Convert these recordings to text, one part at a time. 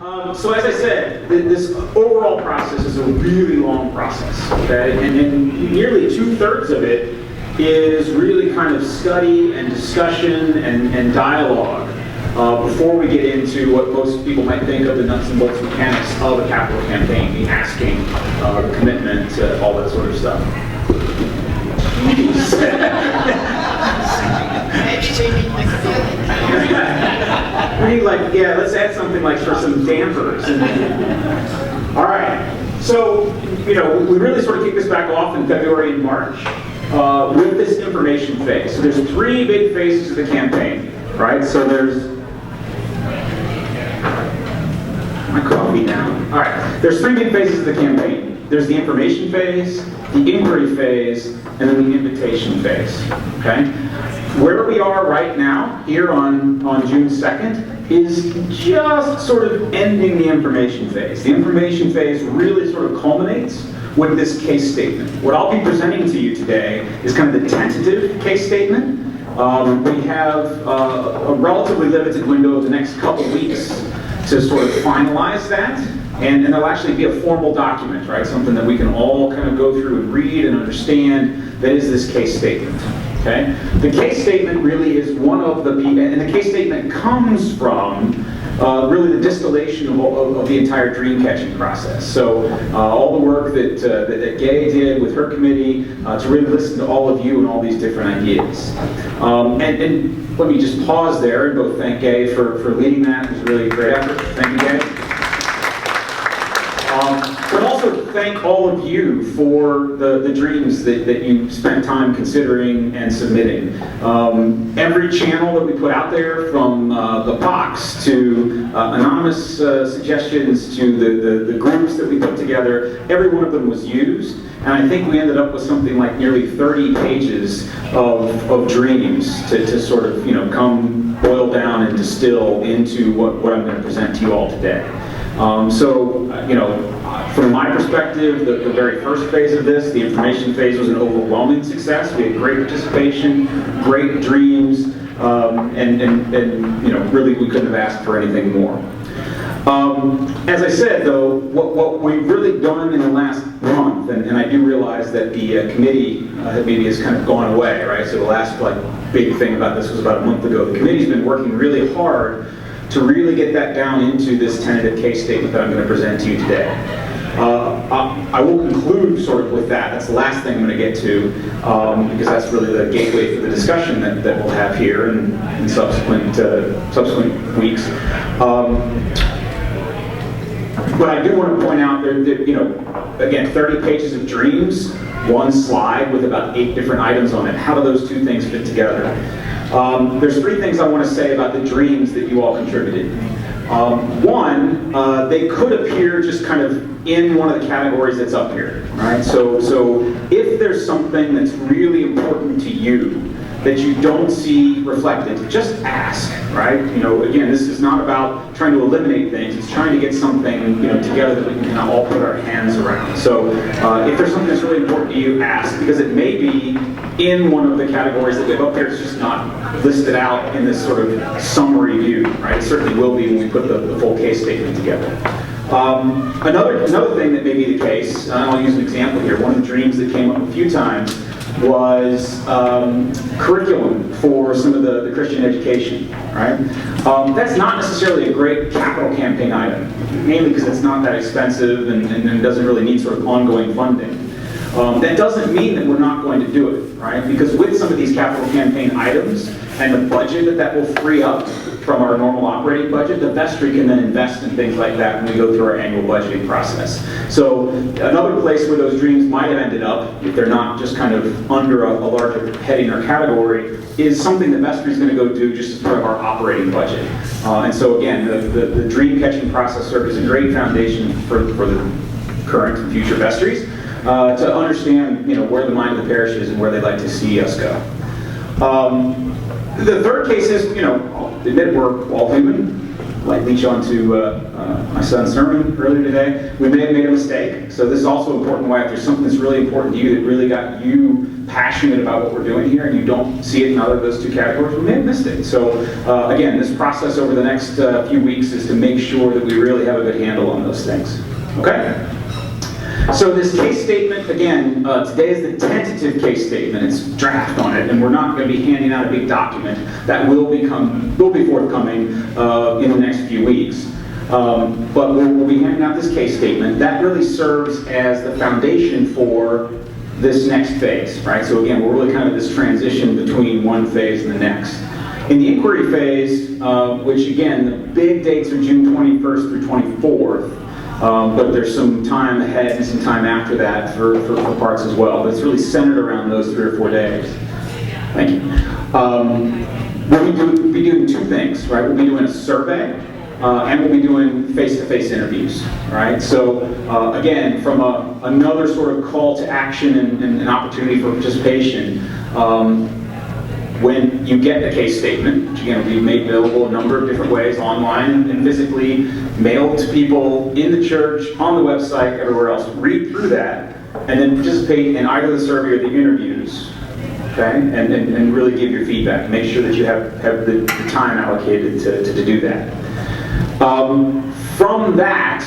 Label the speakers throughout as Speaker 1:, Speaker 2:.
Speaker 1: So as I said, this overall process is a really long process, okay? And nearly 2/3 of it is really kind of study and discussion and dialogue before we get into what most people might think of the nuts and bolts mechanics of a capital campaign, the asking, the commitment, all that sort of stuff. We need let's add something like for some dampers. All right, so, we really sort of kick this back off in February and March with this information phase. So there's 3 big phases of the campaign, right? So there's, my coffee down. All right, there's 3 big phases of the campaign. There's the information phase, the inquiry phase, and then the invitation phase, okay? Where we are right now, here on June 2nd, is just sort of ending the information phase. The information phase really sort of culminates with this case statement. What I'll be presenting to you today is kind of the tentative case statement. We have a relatively limited window of the next couple weeks to sort of finalize that. And there'll actually be a formal document, right? Something that we can all kind of go through and read and understand that is this case statement. Okay? The case statement really is one of the, and the case statement comes from really the distillation of the entire dream catching process. So all the work that Gay did with her committee to really listen to all of you and all these different ideas. And let me just pause there and both thank Gay for leading that. It was really a great effort. Thank you, Gay. But also thank all of you for the dreams that you spent time considering and submitting. Every channel that we put out there, from the POCs to anonymous suggestions to the groups that we put together, every one of them was used. And I think we ended up with something like nearly 30 pages of dreams to sort of come boil down and distill into what I'm going to present to you all today. From my perspective, the very first phase of this, the information phase, was an overwhelming success. We had great participation, great dreams, and really we couldn't have asked for anything more. As I said, though, what we've really done in the last month, and I do realize that the committee maybe has kind of gone away, right? So the last big thing about this was about a month ago. The committee's been working really hard to really get that down into this tentative case statement that I'm going to present to you today. I will conclude sort of with that. That's the last thing I'm going to get to, because that's really the gateway for the discussion that we'll have here in subsequent weeks. But I do want to point out that, again, 30 pages of dreams, 1 slide with about 8 different items on it. How do those 2 things fit together? There's 3 things I want to say about the dreams that you all contributed. One, they could appear just kind of in one of the categories that's up here, right? So if there's something that's really important to you that you don't see reflected, just ask, right? Again, this is not about trying to eliminate things. It's trying to get something, together that we can kind of all put our hands around. So if there's something that's really important to you, ask, because it may be in one of the categories that we have up here. It's just not listed out in this sort of summary view, right? It certainly will be when we put the full case statement together. Another thing that may be the case, and I'll use an example here. One of the dreams that came up a few times was curriculum for some of the Christian education, right? That's not necessarily a great capital campaign item, mainly because it's not that expensive and doesn't really need sort of ongoing funding. That doesn't mean that we're not going to do it, right? Because with some of these capital campaign items and the budget that will free up from our normal operating budget, the vestry can then invest in things like that when we go through our annual budgeting process. So another place where those dreams might have ended up, if they're not just kind of under a larger heading or category, is something the vestry is going to go do just as part of our operating budget. And so again, the dream catching process serves as a great foundation for the current and future vestries to understand where the mind of the parish is and where they'd like to see us go. The third case is, admit we're all human. like leech onto my son's sermon earlier today. We may have made a mistake, so this is also important why if there's something that's really important to you that really got you passionate about what we're doing here and you don't see it in either of those two categories, we may have missed it. So again, this process over the next few weeks is to make sure that we really have a good handle on those things. Okay? So this case statement, again, today is the tentative case statement. It's draft on it, and we're not going to be handing out a big document. That will be forthcoming in the next few weeks. But we'll be handing out this case statement. That really serves as the foundation for this next phase, right? So again, we're really kind of this transition between one phase and the next. In the inquiry phase, which again, the big dates are June 21st through 24th, but there's some time ahead and some time after that for parts as well. But it's really centered around those 3 or 4 days. Thank you. We'll be doing two things, right? We'll be doing a survey, and we'll be doing face-to-face interviews, right? So again, from another sort of call to action and an opportunity for participation, when you get the case statement, which again will be made available a number of different ways, online and physically, mailed to people in the church, on the website, everywhere else, read through that, and then participate in either the survey or the interviews, okay? And really give your feedback. Make sure that you have the time allocated to do that. From that,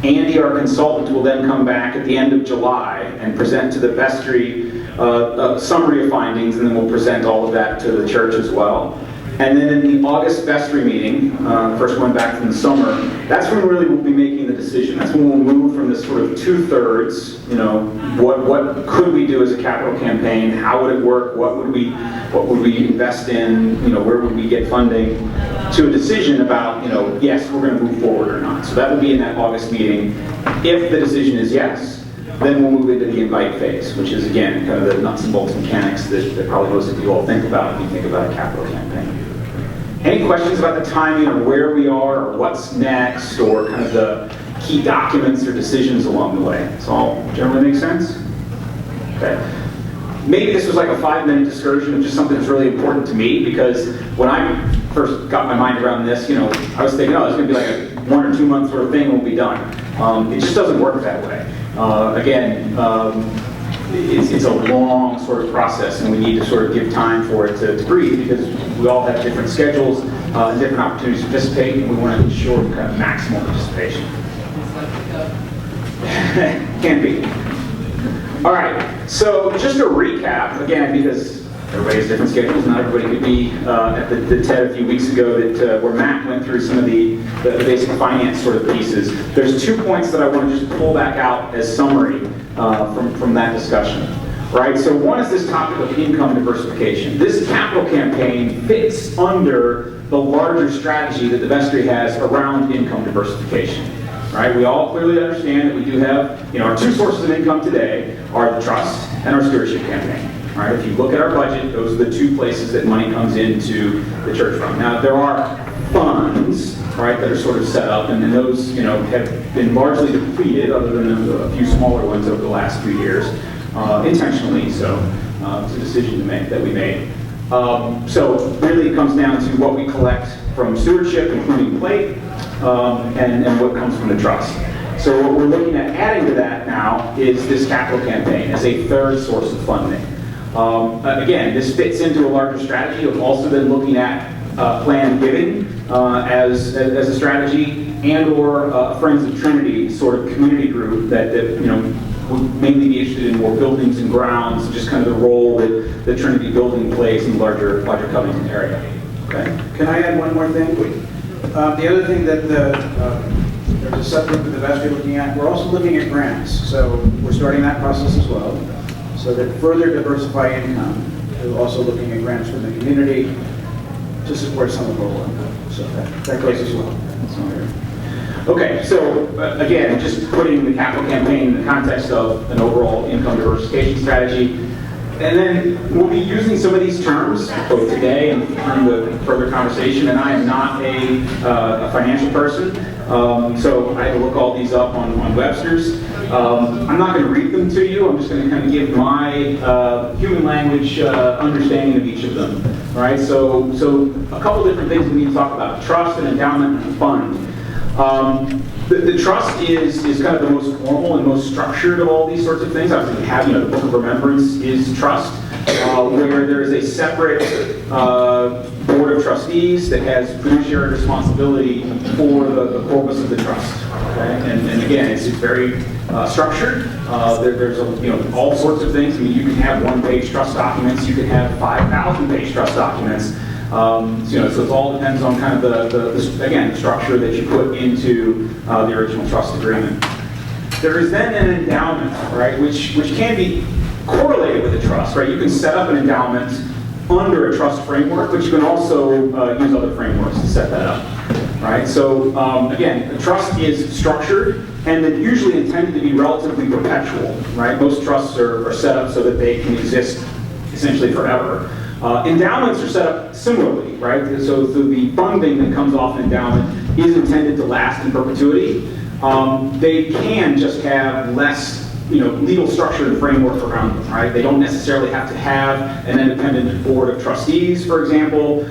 Speaker 1: Andy, our consultant, will then come back at the end of July and present to the vestry a summary of findings, and then we'll present all of that to the church as well. And then in the August vestry meeting, first one back from the summer, that's when really we'll be making the decision. That's when we'll move from this sort of 2/3, what could we do as a capital campaign? How would it work? What would we invest in? Where would we get funding? To a decision about, yes, we're going to move forward or not. So that will be in that August meeting. If the decision is yes, then we'll move into the invite phase, which is, again, kind of the nuts and bolts mechanics that probably most of you all think about when you think about a capital campaign. Any questions about the timing or where we are or what's next or kind of the key documents or decisions along the way? Does all generally make sense? Okay. Maybe this was like a 5-minute excursion of just something that's really important to me, because when I first got my mind around this, I was thinking, it's going to be like a 1 or 2 month sort of thing and we'll be done. It just doesn't work that way. It's a long sort of process, and we need to sort of give time for it to breathe, because we all have different schedules and different opportunities to participate, and we want to ensure kind of maximum participation. Can't be. All right, so just a recap, again, because everybody has different schedules, not everybody could be at the TED a few weeks ago where Matt went through some of the basic finance sort of pieces. There's 2 points that I want to just pull back out as summary from that discussion. Right, so one is this topic of income diversification. This capital campaign fits under the larger strategy that the vestry has around income diversification. Right, we all clearly understand that we do have, our 2 sources of income today are the trust and our stewardship campaign. Right, if you look at our budget, those are the 2 places that money comes into the church from. Now, there are funds, right, that are sort of set up, and those, have been largely depleted, other than a few smaller ones over the last few years, intentionally. So it's a decision that we made. So really, it comes down to what we collect from stewardship, including plate, and what comes from the trust. So what we're looking at adding to that now is this capital campaign as a 3rd source of funding. Again, this fits into a larger strategy of also then looking at planned giving as a strategy, and/or Friends of Trinity sort of community group that would mainly be interested in more buildings and grounds, just kind of the role that the Trinity building plays in the larger Covington area. Okay.
Speaker 2: Can I add one more thing? The other thing that there's a subgroup of the vestry looking at, we're also looking at grants. So we're starting that process as well. So that further diversify income, we're also looking at grants from the community to support some of our work. So that goes as well.
Speaker 1: Okay, so again, just putting the capital campaign in the context of an overall income diversification strategy. And then we'll be using some of these terms both today and during the further conversation. And I am not a financial person, so I had to look all these up on Webster's. I'm not going to read them to you. I'm just going to kind of give my human language understanding of each of them. All right. So a couple different things we need to talk about: trust, and endowment, and fund. The trust is kind of the most formal and most structured of all these sorts of things. Obviously, we have, the Book of Remembrance is trust, where there is a separate board of trustees that has fiduciary responsibility for the corpus of the trust. Okay? And again, it's very structured. There's all sorts of things. I mean, you can have one-page trust documents. You can have 5,000-page trust documents. So it all depends on kind of the structure that you put into the original trust agreement. There is then an endowment, right, which can be correlated with a trust, right? You can set up an endowment under a trust framework, but you can also use other frameworks to set that up, right? So again, a trust is structured and then usually intended to be relatively perpetual, right? Most trusts are set up so that they can exist essentially forever. Endowments are set up similarly, right? So the funding that comes off an endowment is intended to last in perpetuity. They can just have less, legal structure and framework around them, right? They don't necessarily have to have an independent board of trustees, for example,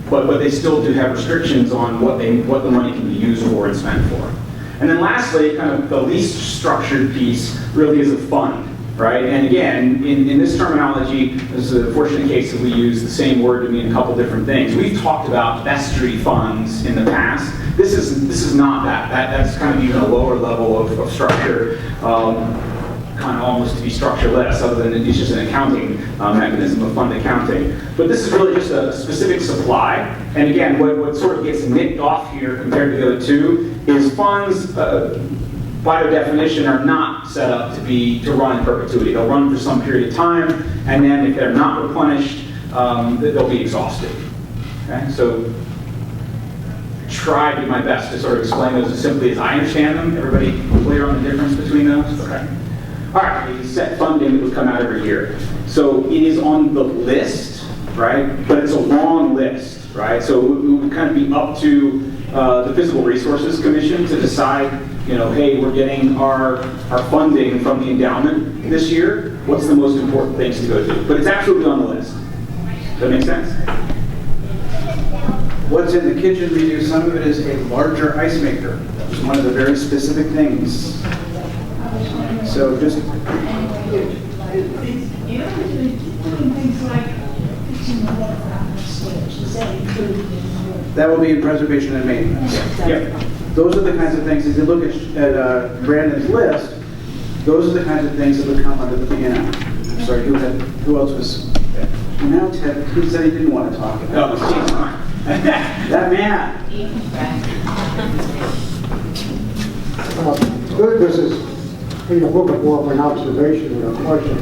Speaker 1: but they still do have restrictions on what the money can be used for and spent for. And then lastly, kind of the least structured piece really is a fund. Right? And again, in this terminology, this is a fortunate case that we use the same word to mean a couple different things. We've talked about vestry funds in the past. This is not that. That's kind of even a lower level of structure, kind of almost to be structureless, other than it's just an accounting mechanism of fund accounting. But this is really just a specific supply. And again, what sort of gets nicked off here compared to the other two is funds, by their definition, are not set up to run in perpetuity. They'll run for some period of time, and then if they're not replenished, they'll be exhausted. Okay? So try to do my best to sort of explain those as simply as I understand them. Everybody clear on the difference between those? Okay. All right, the set funding that would come out every year. So it is on the list, right? But it's a long list, right? So it would kind of be up to the Fiscal Resources Commission to decide, hey, we're getting our funding from the endowment this year. What's the most important things to go to? But it's absolutely on the list. Does that make sense?
Speaker 2: What's in the kitchen menu, some of it is a larger ice maker. It's one of the very specific things. So just... That will be in preservation and maintenance.
Speaker 1: Yeah.
Speaker 2: Those are the kinds of things, if you look at Brandon's list, those are the kinds of things that would come under the P&L. I'm sorry, who else was? Now Ted, who said he didn't want to talk about it? That man.
Speaker 3: This is a little bit more of an observation than a question.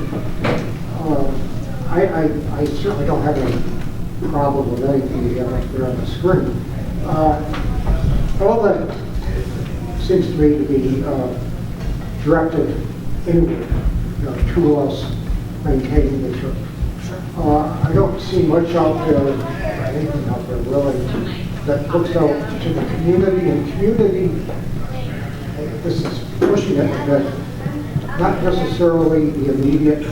Speaker 3: I certainly don't have any problem with anything you got up there on the screen. All that seems to me to be directed inward, to us maintaining the church. I don't see much out there, or anything out there really, that looks out to the community, and community, this is pushing it a bit, not necessarily the immediate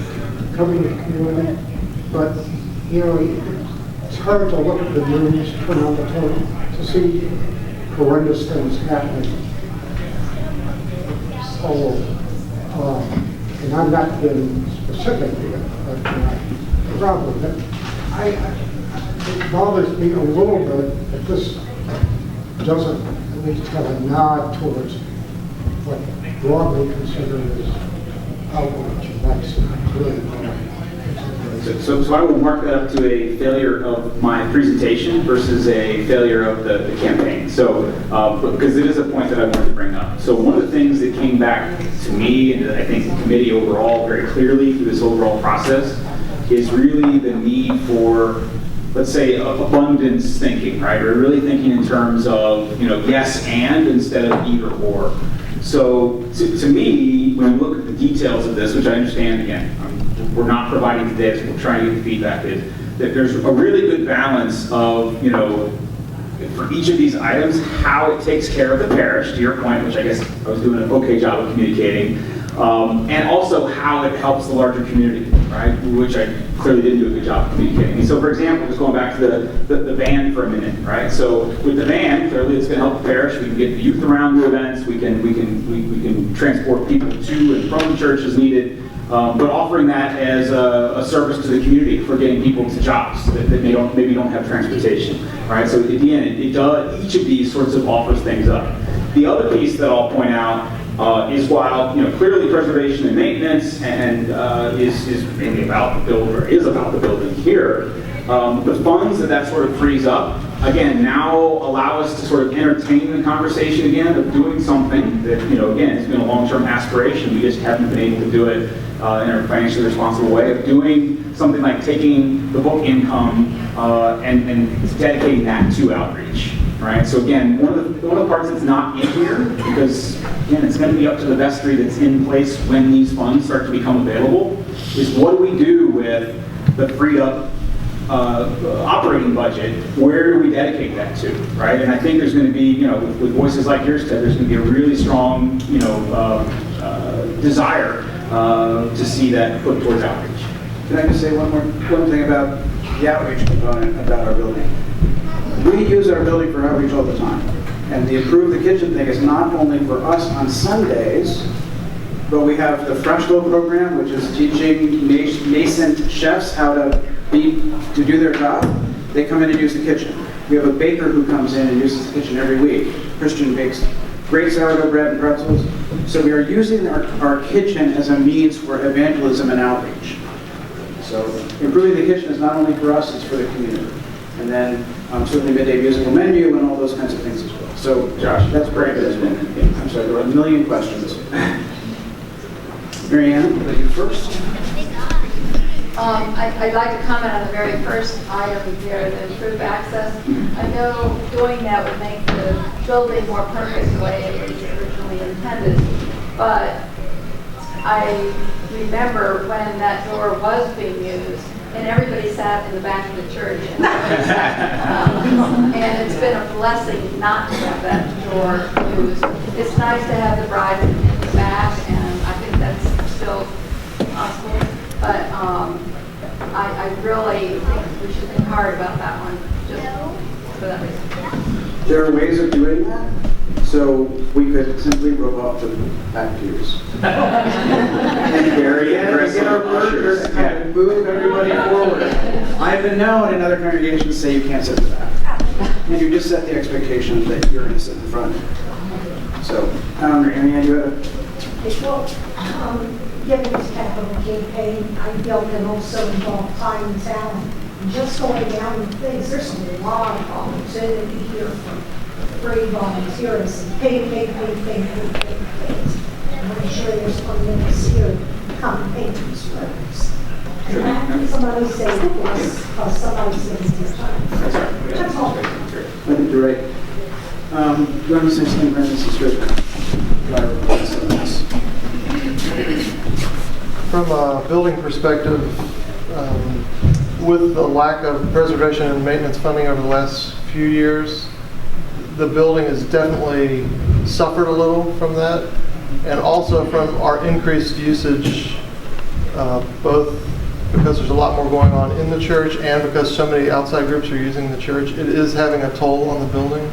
Speaker 3: coming community, but it's hard to look at the news, turn on the television, to see horrendous things happening all over. And I'm not getting specific here, but probably. But it bothers me a little bit that this doesn't at least have a nod towards what broadly considered as outreach, and that's really
Speaker 1: So I will mark that up to a failure of my presentation versus a failure of the campaign. So, because it is a point that I wanted to bring up. So one of the things that came back to me, and I think the committee overall very clearly through this overall process, is really the need for, let's say, abundance thinking, right? We're really thinking in terms of, yes and instead of either or. So to me, when we look at the details of this, which I understand, again, we're not providing today, so we're trying to get the feedback, is that there's a really good balance of, for each of these items, how it takes care of the parish, to your point, which I guess I was doing an okay job of communicating, and also how it helps the larger community, right? Which I clearly didn't do a good job of communicating. And so, for example, just going back to the van for a minute, right? So with the van, clearly it's going to help the parish. We can get the youth around to events. We can transport people to and from the church as needed. But offering that as a service to the community for getting people to jobs that maybe don't have transportation, right? So again, it does, each of these sorts of offers things up. The other piece that I'll point out is while clearly preservation and maintenance and is mainly about the build, or is about the building here, the funds that sort of frees up again now allow us to sort of entertain the conversation again of doing something that again has been a long-term aspiration. We just haven't been able to do it in a financially responsible way, of doing something like taking the book income and dedicating that to outreach. Right. So again, one of the parts that's not in here, because again, it's going to be up to the vestry that's in place when these funds start to become available, is what do we do with the freed up operating budget? Where do we dedicate that to? Right. And I think there's going to be, with voices like yours, Ted, there's going to be a really strong, desire to see that put towards outreach.
Speaker 2: Can I just say one thing about the outreach component about our building? We use our building for outreach all the time. And the Improve the Kitchen thing is not only for us on Sundays, but we have the Fresh Flow program, which is teaching nascent chefs how to do their job. They come in and use the kitchen. We have a baker who comes in and uses the kitchen every week. Christian bakes great sourdough bread and pretzels. So we are using our kitchen as a means for evangelism and outreach. So Improving the Kitchen is not only for us, it's for the community. And then certainly midday musical menu and all those kinds of things as well. So Josh, that's great. I'm sorry, there were a million questions. Marianne, you first.
Speaker 4: I'd like to comment on the very first item here, the improved access. I know doing that would make the building more perfect the way it was originally intended, but I remember when that door was being used, and everybody sat in the back of the church, and it's been a blessing not to have that door used. It's nice to have the bride in the back, and I think that's still possible. But I really think we should think hard about that one, just for that reason.
Speaker 2: There are ways of doing that. So we could simply rope off the back pews.
Speaker 1: And very aggressive
Speaker 2: get our burgers and move everybody forward. I've been known in other congregations say you can't sit in the back. And you just set the expectation that you're going to sit in the front. So, Marianne, you had
Speaker 5: Given this capital campaign, I feel can also involve time and talent. And just going down the things, there's a lot of opportunity here for free volunteers and pay. And I'm sure there's plenty of us here who come and pay these workers. And that somebody says plus somebody says their time. That's all.
Speaker 2: I think you're right. You want to say something, Brandon, since you're
Speaker 6: From a building perspective, with the lack of preservation and maintenance funding over the last few years, the building has definitely suffered a little from that, and also from our increased usage, both because there's a lot more going on in the church and because so many outside groups are using the church. It is having a toll on the building.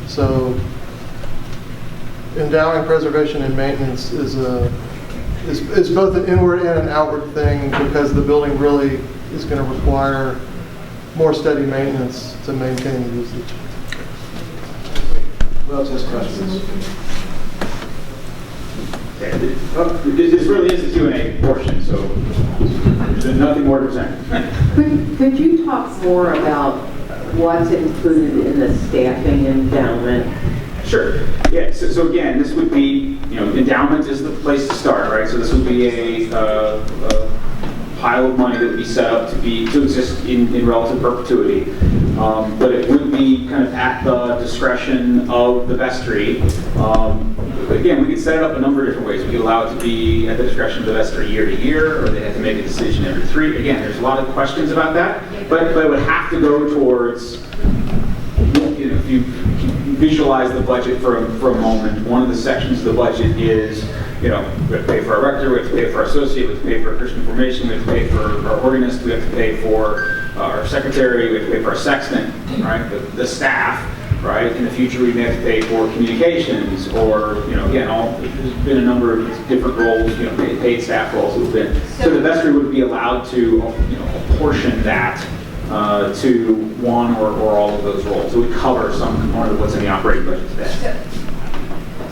Speaker 6: So endowing preservation and maintenance is both an inward and an outward thing, because the building really is going to require more steady maintenance to maintain the usage.
Speaker 2: Who else has questions?
Speaker 1: This really is the Q&A portion, so there's nothing more to present.
Speaker 7: Could you talk more about what's included in the staffing endowment?
Speaker 1: Sure. Yeah. So again, this would be, endowment is the place to start, right? So this would be a pile of money that would be set up to exist in relative perpetuity. But it would be kind of at the discretion of the vestry. Again, we could set it up a number of different ways. We could allow it to be at the discretion of the vestry year to year, or they have to make a decision every 3. Again, there's a lot of questions about that, but it would have to go towards you visualize the budget for a moment, one of the sections of the budget is, we have to pay for our rector, we have to pay for our associate, we have to pay for our Christian formation, we have to pay for our organist, we have to pay for our secretary, we have to pay for our sexton, right? The staff, right? In the future, we may have to pay for communications, or, again, there's been a number of different roles, paid staff roles that have been. So the vestry would be allowed to, apportion that to one or all of those roles. It would cover some component of what's in the operating budget today.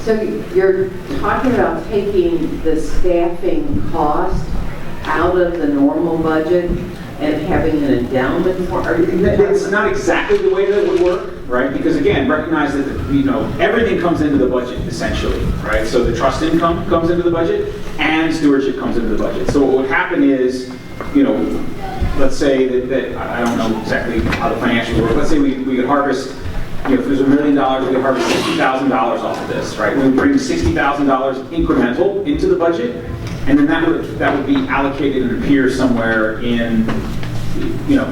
Speaker 7: So you're talking about taking the staffing cost out of the normal budget and having an endowment for?
Speaker 1: It's not exactly the way that it would work, right? Because again, recognize that everything comes into the budget essentially, right? So the trust income comes into the budget and stewardship comes into the budget. So what would happen is, let's say that I don't know exactly how the financials work. Let's say we could harvest, if there's $1 million, we could harvest $60,000 off of this, right? We would bring $60,000 incremental into the budget, and then that would be allocated and appear somewhere in,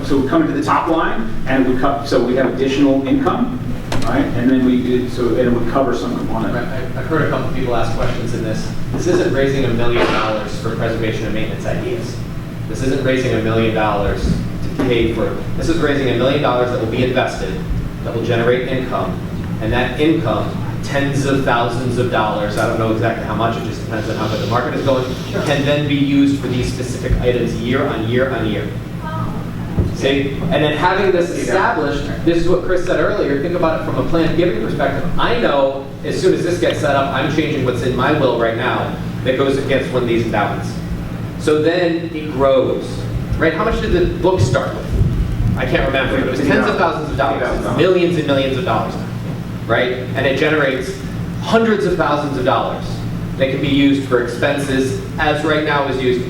Speaker 1: so it would come into the top line, and it would so we have additional income, right? And then it would cover some component.
Speaker 8: I've heard a couple people ask questions in this. This isn't raising $1 million for preservation and maintenance ideas. This isn't raising $1 million to pay for. This is raising $1 million that will be invested, that will generate income, and that income, tens of thousands of dollars, I don't know exactly how much, it just depends on how good the market is going, can then be used for these specific items year on year on year. See? And then having this established, this is what Chris said earlier, think about it from a planned giving perspective. I know as soon as this gets set up, I'm changing what's in my will right now that goes against one of these endowments. So then it grows, right? How much did the book start with? I can't remember. It was tens of thousands of dollars. It's millions and millions of dollars now, right? And it generates hundreds of thousands of dollars that can be used for expenses, as right now is used.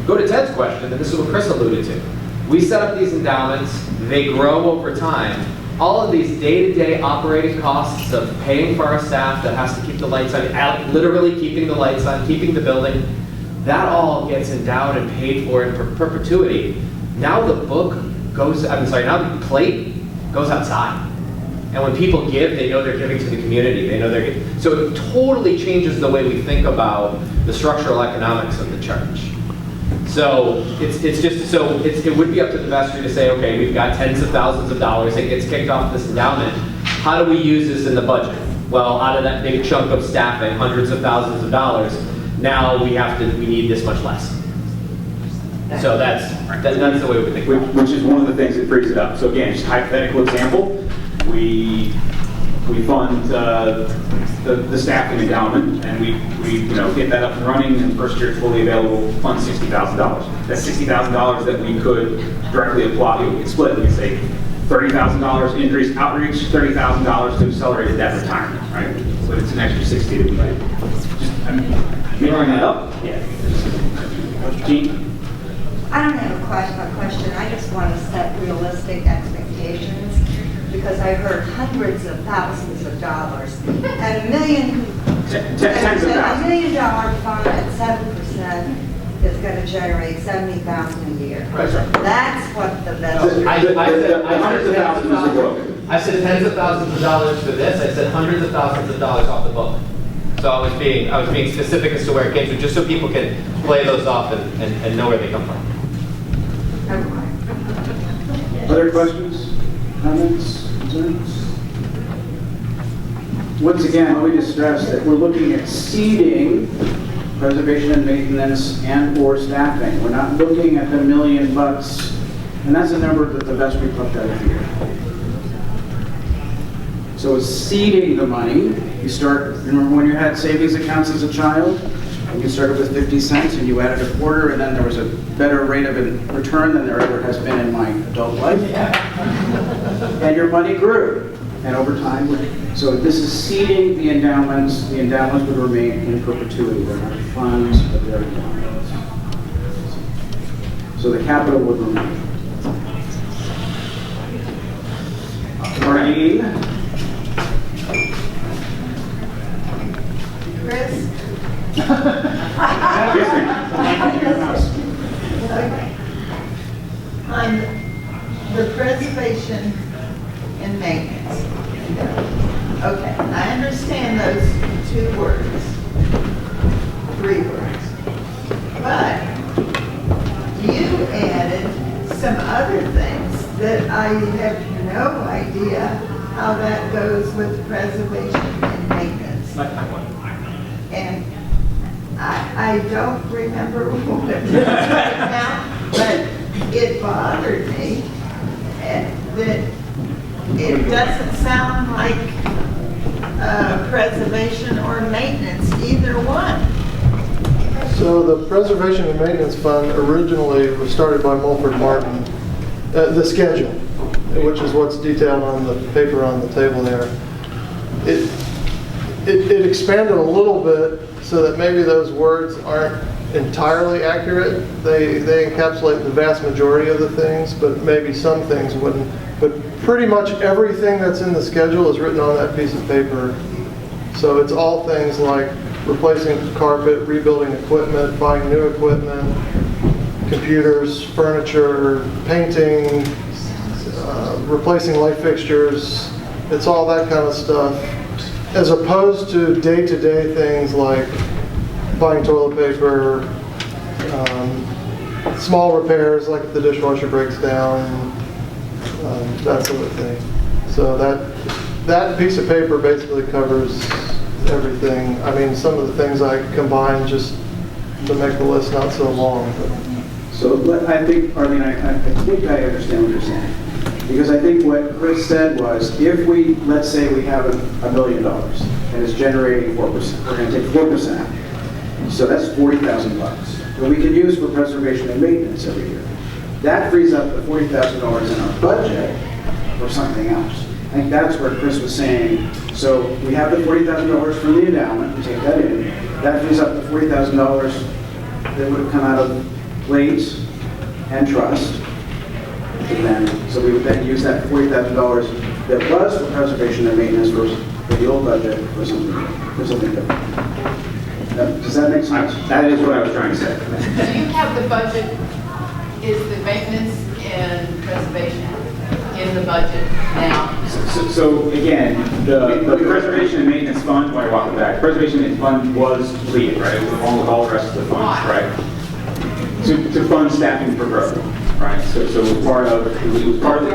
Speaker 8: Go to Ted's question, and this is what Chris alluded to. We set up these endowments, they grow over time. All of these day-to-day operating costs of paying for our staff that has to keep the lights on, literally keeping the lights on, keeping the building, that all gets endowed and paid for in perpetuity. Now the book goes, now the plate goes outside. And when people give, they know they're giving to the community. They know they're giving. So it totally changes the way we think about the structural economics of the church. So it would be up to the vestry to say, okay, we've got tens of thousands of dollars. It gets kicked off this endowment. How do we use this in the budget? Well, out of that big chunk of staffing, hundreds of thousands of dollars, now we need this much less. So that's the way we think about it.
Speaker 1: Which is one of the things that frees it up. So again, just hypothetical example, we fund the staffing endowment, and we get that up and running, and the first year it's fully available, fund $60,000. That's $60,000 that we could directly apply. We could split. We could say $30,000 increased outreach, $30,000 to accelerated debt retirement, right? So it's an extra 60 that we get. I'm making that up. Yeah. Gene?
Speaker 9: I don't have a question. I just want to set realistic expectations, because I heard hundreds of thousands of dollars and $1 million.
Speaker 1: Tens of
Speaker 9: $1
Speaker 1: thousands.
Speaker 9: million fund at 7% is going to generate $70,000 a year.
Speaker 8: Right.
Speaker 9: That's what the vestry.
Speaker 1: Hundreds of thousands is a book.
Speaker 8: I said tens of thousands of dollars for this. I said hundreds of thousands of dollars off the book. So I was being specific as to where it came from, just so people can play those off and know where they come from.
Speaker 2: Other questions, comments, concerns? Once again, let me just stress that we're looking at seeding preservation and maintenance and/or staffing. We're not looking at the $1 million, and that's a number that the vestry plucked out of the air. So it's seeding the money. You start, remember when you had savings accounts as a child? And you started with 50 cents and you added a quarter, and then there was a better rate of return than there ever has been in my adult life. And your money grew. And over time, so this is seeding the endowments. The endowments would remain in perpetuity. They're not funds, but they're endowments. So the capital would remain.
Speaker 1: Maureen?
Speaker 9: Chris?
Speaker 10: On the preservation and maintenance 2 words, 3 words. But you added some other things that I have no idea how that goes with preservation and maintenance. And I don't remember what it is right now, but it bothered me that it doesn't sound like preservation or maintenance, either one.
Speaker 6: So the Preservation and Maintenance Fund originally was started by Mulford Martin. The schedule, which is what's detailed on the paper on the table there, it expanded a little bit so that maybe those words aren't entirely accurate. They encapsulate the vast majority of the things, but maybe some things wouldn't. But pretty much everything that's in the schedule is written on that piece of paper. So it's all things like replacing carpet, rebuilding equipment, buying new equipment, computers, furniture, painting, replacing light fixtures. It's all that kind of stuff, as opposed to day-to-day things like buying toilet paper, small repairs like if the dishwasher breaks down, that sort of thing. So that piece of paper basically covers everything. I mean, some of the things I combined just to make the list not so long. But.
Speaker 2: So I think, Arlene, I think I understand what you're saying. Because I think what Chris said was, if we, let's say we have $1 million and it's generating 4%, we're going to take 4% out. So that's $40,000 that we can use for preservation and maintenance every year. That frees up the $40,000 in our budget for something else. I think that's where Chris was saying, so we have the $40,000 from the endowment, we take that in. That frees up the $40,000 that would have come out of plates and trust. And then, so we would then use that $40,000 that was for preservation and maintenance for the old budget for something different. Does that make sense?
Speaker 1: That is what I was trying to say.
Speaker 11: Do you have the budget, is the maintenance and preservation in the budget now?
Speaker 1: So again, the Preservation and Maintenance Fund, when I walk it back, Preservation and Maintenance Fund was depleted, right? Along with all the rest of the funds,
Speaker 11: Why?
Speaker 1: right? To fund staffing for growth, right? So it was part of,
Speaker 11: We're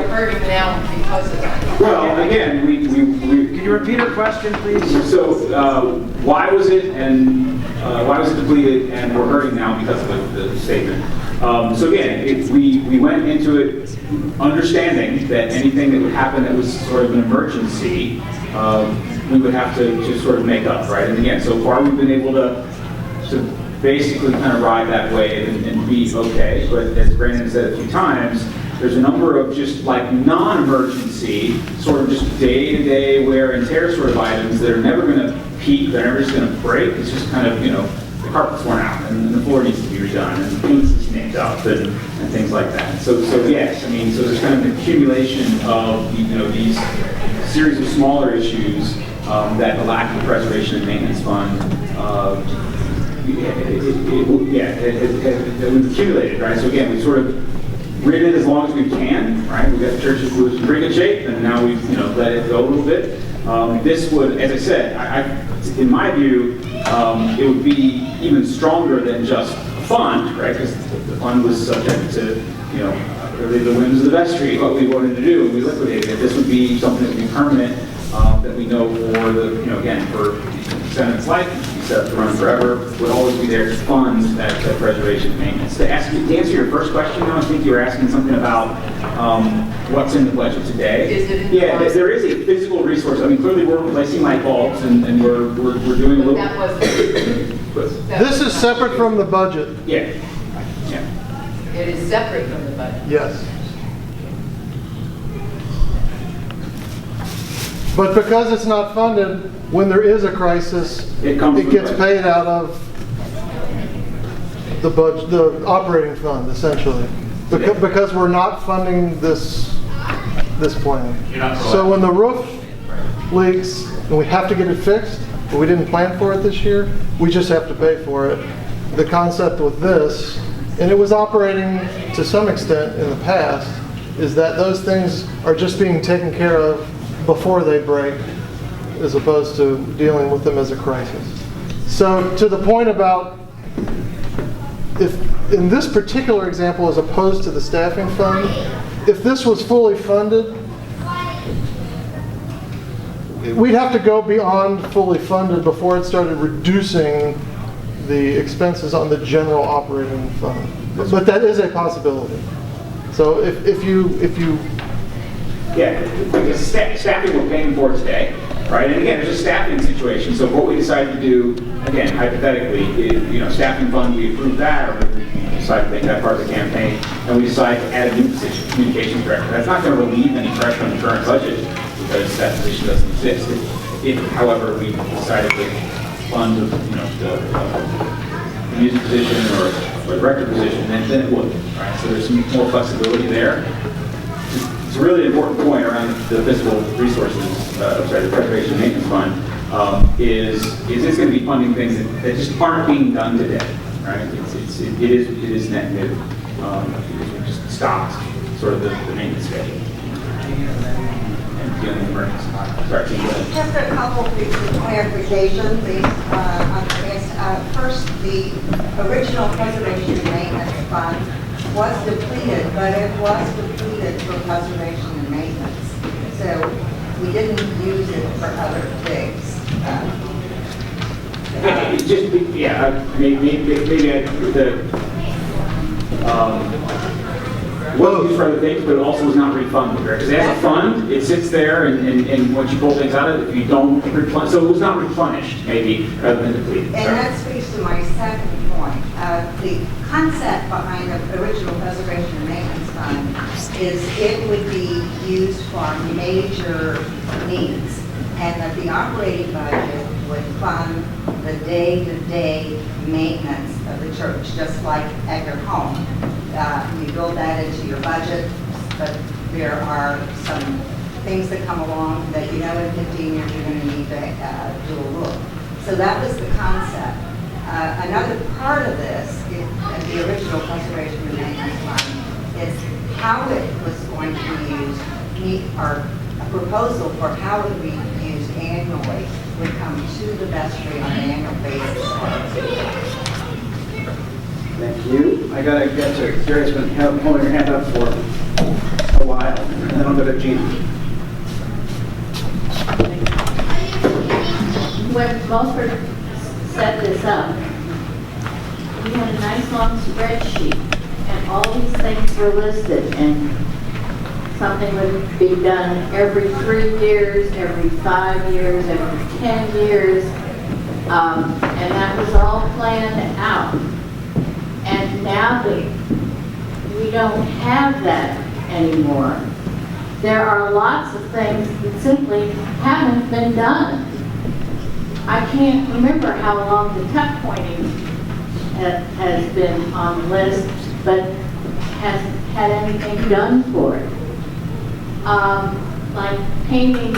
Speaker 11: hurting now because of that.
Speaker 1: well, again,
Speaker 2: Can you repeat her question, please?
Speaker 1: so why was it depleted and we're hurting now because of the statement? So again, we went into it understanding that anything that would happen that was sort of an emergency, we would have to sort of make up, right? And again, so far we've been able to basically kind of ride that wave and be okay. But as Brandon said a few times, there's a number of just like non-emergency, sort of just day-to-day wear and tear sort of items that are never going to peak, they're never just going to break. It's just kind of, the carpet's worn out and the floor needs to be redone and the paint is named up and things like that. So yes, I mean, so there's kind of an accumulation of, these series of smaller issues that the lack of preservation and maintenance fund we've accumulated, right? So again, we sort of ridden it as long as we can, right? We got the church was in pretty good shape, and now we've let it go a little bit. This would, as I said, in my view, it would be even stronger than just a fund, right? Because the fund was subject to, really the whims of the vestry, what we wanted to do, and we liquidated it. This would be something that would be permanent, that we know for the, again, for Senate's life, set up to run forever, would always be there to fund that preservation and maintenance. To answer your first question, though, I think you were asking something about what's in the budget today.
Speaker 11: Is it in
Speaker 1: Yeah,
Speaker 11: the
Speaker 1: there is a physical resource. I mean, clearly we're replacing light bulbs and we're doing a
Speaker 11: But
Speaker 1: little.
Speaker 11: that was.
Speaker 6: This is separate from the budget.
Speaker 1: Yeah.
Speaker 11: It is separate from the budget.
Speaker 6: Yes. But because it's not funded, when there is a crisis,
Speaker 1: It comes from
Speaker 6: gets
Speaker 1: the
Speaker 6: paid out of the budget, the operating fund, essentially. Because we're not funding this plan. So when the roof leaks and we have to get it fixed, but we didn't plan for it this year, we just have to pay for it. The concept with this, and it was operating to some extent in the past, is that those things are just being taken care of before they break. as opposed to dealing with them as a crisis. So to the point about if in this particular example, as opposed to the staffing fund, if this was fully funded, we'd have to go beyond fully funded before it started reducing the expenses on the general operating fund. But that is a possibility. So if you
Speaker 1: Yeah, because staffing we're paying for today, right? And again, there's a staffing situation. So what we decide to do, again, hypothetically, is, staffing fund, we approve that, or we decide to make that part of the campaign, and we decide to add a new position, communications director. That's not going to relieve any pressure on the current budget because that position doesn't exist. If however, we decided to fund, the music position or the director position, then it would, right? So there's some more flexibility there. It's a really important point around the fiscal resources, the Preservation and Maintenance Fund, is it's going to be funding things that just aren't being done today, right? It is net new. It just stopped sort of the maintenance schedule. And dealing with emergency. Sorry, Jean, go ahead.
Speaker 9: Just a couple pieces of clarification, please, on this. First, the original Preservation and Maintenance Fund was depleted, but it was depleted for preservation and maintenance. So we didn't use it for other things.
Speaker 1: Well, used for other things, but it also was not refunded, right? Because as a fund, it sits there, and once you pull things out of it, if you don't replenish, so it was not replenished, maybe, rather than depleted.
Speaker 9: And that speaks to my second point. The concept behind the original Preservation and Maintenance Fund is it would be used for major needs, and that the operating budget would fund the day-to-day maintenance of the church, just like at your home. You build that into your budget, but there are some things that come along that in 15 years you're going to need to do a roof. So that was the concept. Another part of this, the original Preservation and Maintenance Fund, is how it was going to be used, or a proposal for how it would be used annually would come to the vestry on an annual basis.
Speaker 2: Thank you. I gotta get to Gary's been holding your hand up for a while, and then I'll go to Gina.
Speaker 12: When Mulford set this up, we had a nice long spreadsheet, and all these things were listed, and something would be done every 3 years, every 5 years, every 10 years, and that was all planned out. And now that we don't have that anymore, there are lots of things that simply haven't been done. I can't remember how long the tuck pointing has been on the list, but hasn't had anything done for it. Like painting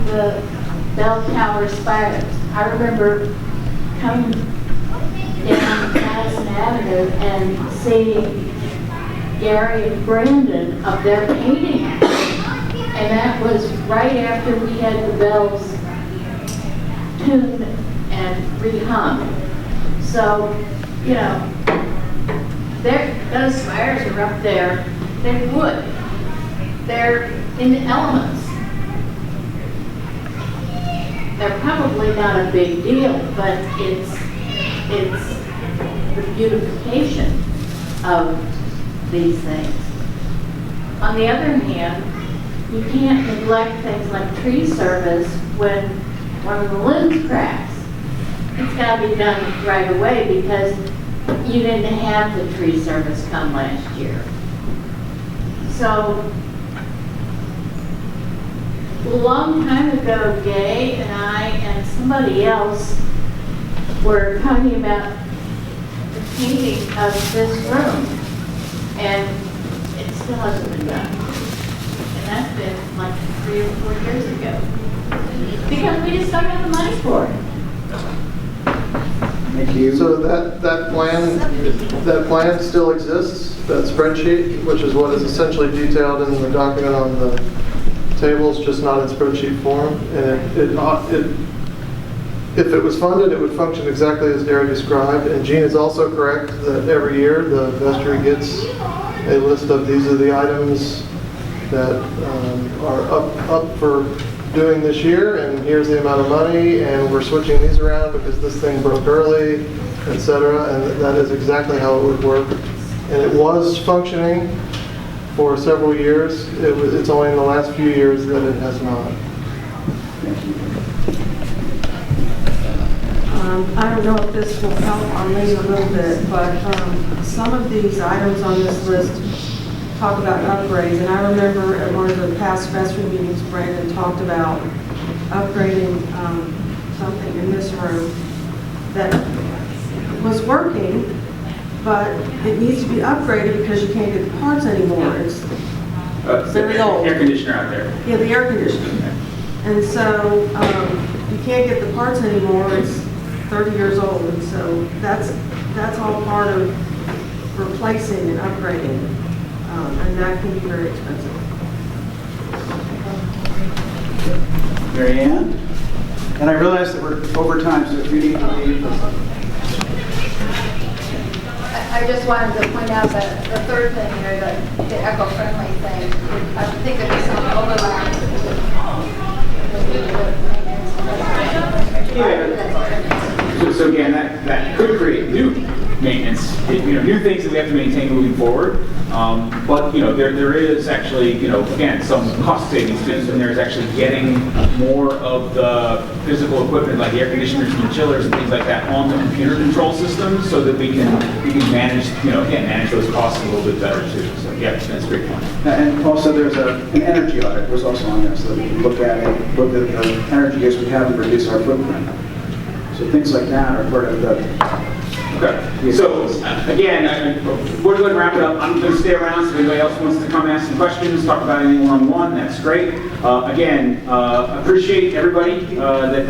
Speaker 12: the bell tower spires. I remember coming down Madison Avenue and seeing Gary and Brandon up there painting. And that was right after we had the bells tuned and rehung. So, those spires are up there. They're wood. They're in the elements. They're probably not a big deal, but it's the beautification of these things. On the other hand, you can't neglect things like tree service when one of the limbs cracks. It's got to be done right away because you didn't have the tree service come last year. So, a long time ago, Gay and I and somebody else were talking about the painting of this room, and it still hasn't been done. And that's been like 3 or 4 years ago. Because we just don't have the money for it.
Speaker 2: Thank you.
Speaker 6: So that plan still exists, that spreadsheet, which is what is essentially detailed in the document on the tables, just not in spreadsheet form. And if it was funded, it would function exactly as Derek described. And Gene is also correct that every year the vestry gets a list of these are the items that are up for doing this year, and here's the amount of money, and we're switching these around because this thing broke early, etc. And that is exactly how it would work. And it was functioning for several years. It's only in the last few years that it has not.
Speaker 13: I don't know if this will help Arlene a little bit, but some of these items on this list talk about upgrades. And I remember at one of the past vestry meetings, Brandon talked about upgrading something in this room that was working, but it needs to be upgraded because you can't get the parts anymore. It's very old.
Speaker 1: Air conditioner out there.
Speaker 13: Yeah, the air conditioner. And so you can't get the parts anymore. It's 30 years old, and so that's all part of replacing and upgrading, and that can be very expensive.
Speaker 2: Mary Ann? And I realize that we're over time, so if you need to leave.
Speaker 4: I just wanted to point out that the third thing here, the eco-friendly thing, I think there's some overlap with
Speaker 1: So again, that could create new maintenance, new things that we have to maintain moving forward. But there is actually, again, some cost savings and there's actually getting more of the physical equipment like the air conditioners and the chillers and things like that onto computer control systems so that we can manage, manage those costs a little bit better too. So yeah, that's a great point.
Speaker 2: And also there's an energy audit was also on there, so that we can look at the energy use we have and reduce our footprint. So things like that are part of the...
Speaker 1: Okay. So again, we're going to wrap it up. I'm going to stay around, so if anybody else wants to come ask some questions, talk about anything one-on-one, that's great. Again, appreciate everybody that